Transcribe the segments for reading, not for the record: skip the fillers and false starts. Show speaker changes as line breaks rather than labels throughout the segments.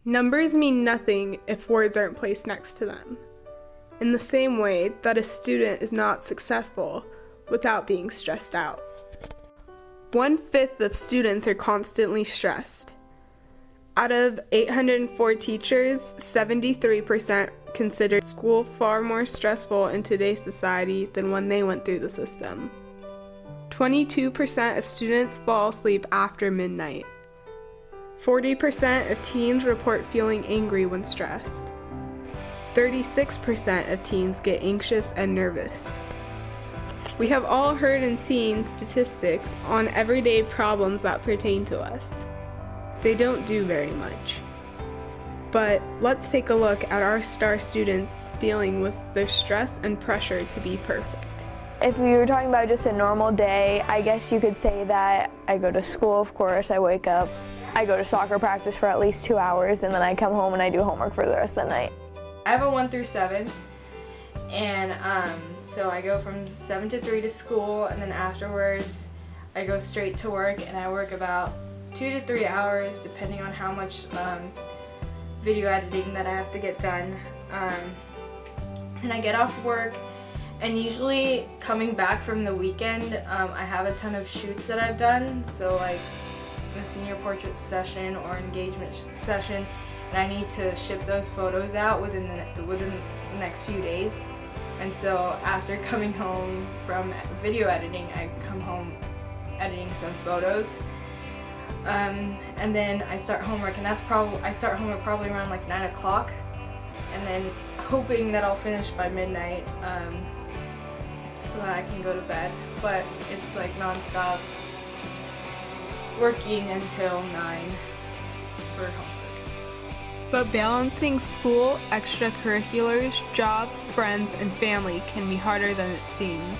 Numbers mean nothing if words aren't placed next to them, in the same way that a student is not successful without being stressed out. 1/5 of students are constantly stressed. Out of 804 teachers, 73% consider school far more stressful in today's society than when they went through the system. 22% of students fall asleep after midnight. 40% of teens report feeling angry when stressed. 36% of teens get anxious and nervous. We have all heard and seen statistics on everyday problems that pertain to us. They don't do very much. But let's take a look at our star students dealing with their stress and pressure to be perfect.
If we were talking about just a normal day, I guess you could say that I go to school, of course, I wake up, I go to soccer practice for at least 2 hours, and then I come home and I do homework for the rest of the night.
I have a 1 through 7, and so I go from 7 to 3 to school, and then afterwards I go straight to work, and I work about 2 to 3 hours depending on how much video editing that I have to get done. And I get off work, and usually coming back from the weekend, I have a ton of shoots that I've done, so like a senior portrait session or engagement session, and I need to ship those photos out within the next few days. And so after coming home from video editing, I come home editing some photos, and then I start homework, and I start homework probably around like 9 o'clock, and then hoping that I'll finish by midnight, so that I can go to bed. But it's like non-stop working until 9 for homework.
But balancing school, extracurriculars, jobs, friends, and family can be harder than it seems.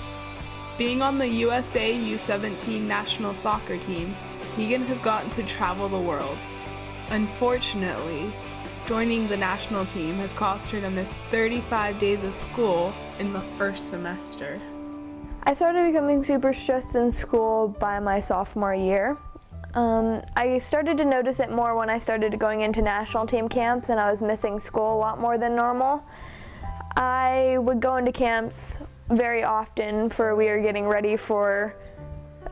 Being on the USA U17 national soccer team, Tegan has gotten to travel the world. Unfortunately, joining the national team has caused her to miss 35 days of school in the first semester.
I started becoming super stressed in school by my sophomore year. I started to notice it more when I started going into national team camps, and I was missing school a lot more than normal. I would go into camps very often for we are getting ready for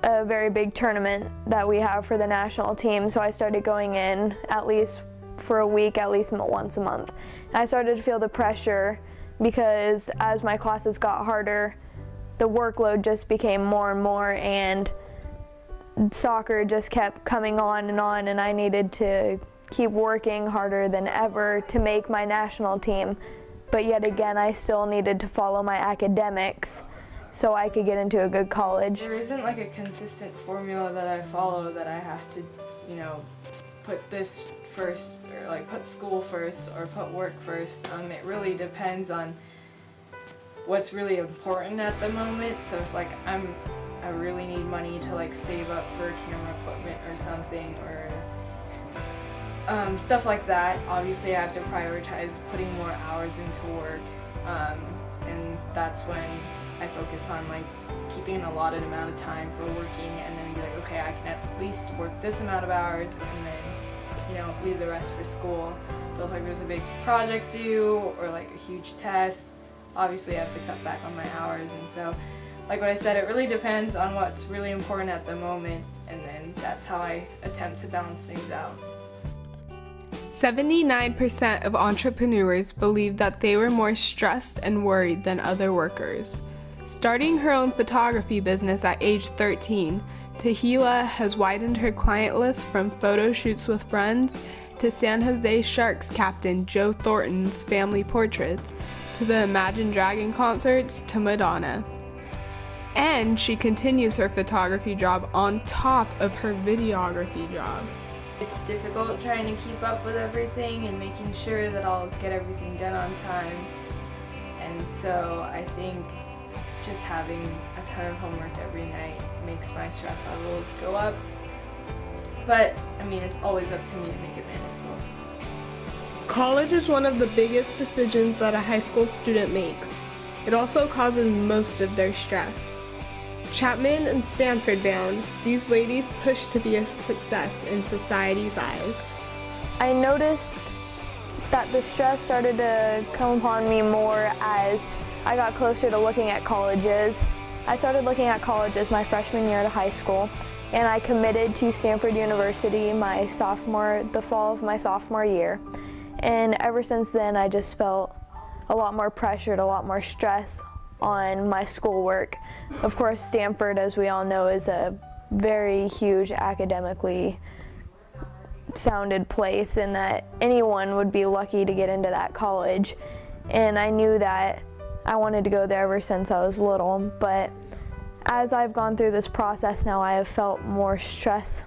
a very big tournament that we have for the national team, so I started going in at least for a week, at least once a month. And I started to feel the pressure because as my classes got harder, the workload just became more and more, and soccer just kept coming on, and I needed to keep working harder than ever to make my national team. But yet again, I still needed to follow my academics so I could get into a good college.
There isn't like a consistent formula that I follow that I have to, put this first, or like put school first or put work first. It really depends on what's really important at the moment. So if like I really need money to like save up for camera equipment or something, or stuff like that, obviously I have to prioritize putting more hours into work, and that's when I focus on like keeping an allotted amount of time for working, and then be like, okay, I can at least work this amount of hours, and then leave the rest for school. But if like there's a big project due or like a huge test, obviously I have to cut back on my hours. And so like what I said, it really depends on what's really important at the moment, and then that's how I attempt to balance things out.
79% of entrepreneurs believe that they were more stressed and worried than other workers. Starting her own photography business at age 13, Kaila has widened her client list from photo shoots with friends to San Jose Sharks captain Joe Thornton's family portraits, to the Imagine Dragon concerts, to Madonna. And she continues her photography job on top of her videography job.
It's difficult trying to keep up with everything and making sure that I'll get everything done on time. And so I think just having a ton of homework every night makes my stress levels go up. But I mean, it's always up to me to make it manageable.
College is one of the biggest decisions that a high school student makes. It also causes most of their stress. Chapman and Stanford bound, these ladies push to be a success in society's eyes.
I noticed that the stress started to come upon me more as I got closer to looking at colleges. I started looking at colleges my freshman year of high school, and I committed to Stanford University the fall of my sophomore year. And ever since then, I just felt a lot more pressured, a lot more stress on my schoolwork. Of course, Stanford, as we all know, is a very huge academically sounded place, and that anyone would be lucky to get into that college. And I knew that I wanted to go there ever since I was little, but as I've gone through this process now, I have felt more stress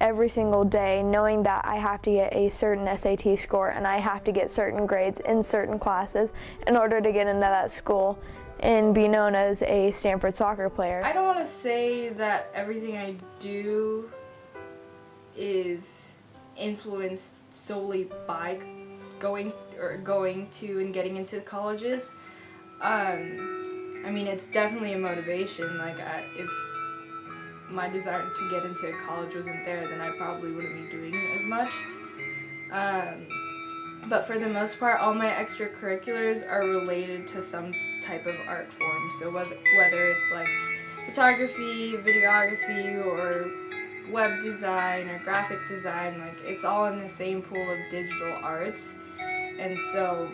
every single day, knowing that I have to get a certain SAT score and I have to get certain grades in certain classes in order to get into that school and be known as a Stanford soccer player.
I don't want to say that everything I do is influenced solely by going to and getting into colleges. I mean, it's definitely a motivation. Like, if my desire to get into college wasn't there, then I probably wouldn't be doing as much. But for the most part, all my extracurriculars are related to some type of art form. So whether it's like photography, videography, or web design or graphic design, like, it's all in the same pool of digital arts. And so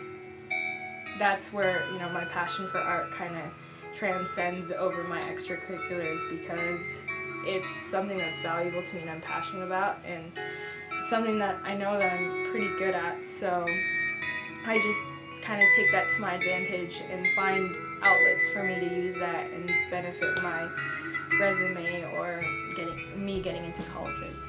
that's where, you know, my passion for art kind of transcends over my extracurriculars, because it's something that's valuable to me and I'm passionate about, and it's something that I know that I'm pretty good at. So I just kind of take that to my advantage and find outlets for me to use that and benefit my resume or getting into colleges.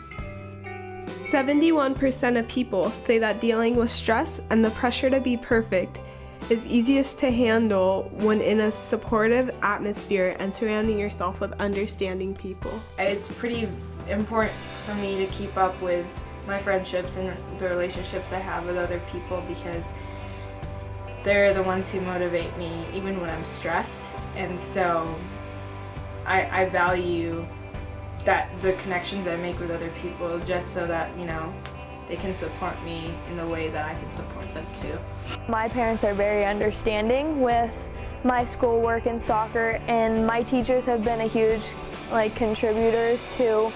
71% of people say that dealing with stress and the pressure to be perfect is easiest to handle when in a supportive atmosphere and surrounding yourself with understanding people.
It's pretty important for me to keep up with my friendships and the relationships I have with other people, because they're the ones who motivate me even when I'm stressed. And so I value that the connections I make with other people, just so that, you know, they can support me in the way that I can support them too.
My parents are very understanding with my schoolwork and soccer, and my teachers have been a huge contributors to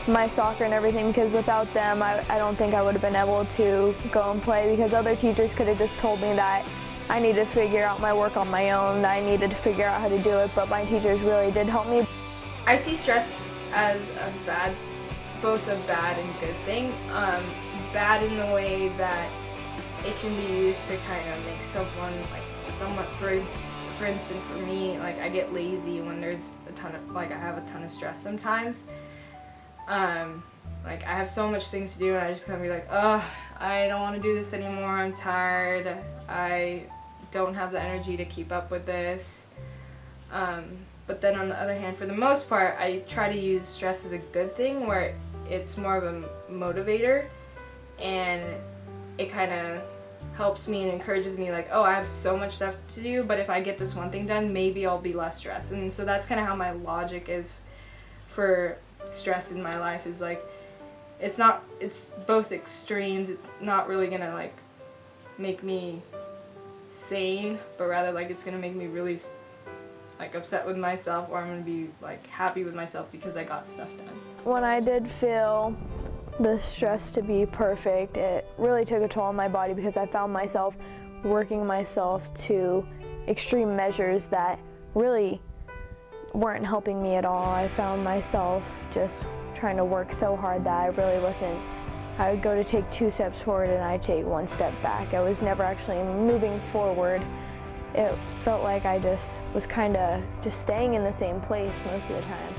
my soccer and everything, because without them I don't think I would have been able to go and play, because other teachers could have just told me that I needed to figure out my work on my own, that I needed to figure out how to do it, but my teachers really did help me.
I see stress as both a bad and good thing. Bad in the way that it can be used to kind of make someone for instance, for me, like, I get lazy when there's I have a ton of stress sometimes. Like, I have so much things to do, and I just kind of be like, oh, I don't want to do this anymore, I'm tired, I don't have the energy to keep up with this. But then on the other hand, for the most part, I try to use stress as a good thing, where it's more of a motivator, and it kind of helps me and encourages me, like, oh, I have so much stuff to do, but if I get this one thing done, maybe I'll be less stressed. And so that's kind of how my logic is for stress in my life, is like, it's both extremes. It's not really gonna like make me sane, but rather like it's gonna make me really like upset with myself, or I'm gonna be like happy with myself because I got stuff done.
When I did feel the stress to be perfect, it really took a toll on my body, because I found myself working myself to extreme measures that really weren't helping me at all. I found myself just trying to work so hard that I really wasn't. I would go to take 2 steps forward and I'd take 1 step back. I was never actually moving forward. It felt like I just was kind of just staying in the same place most of the time.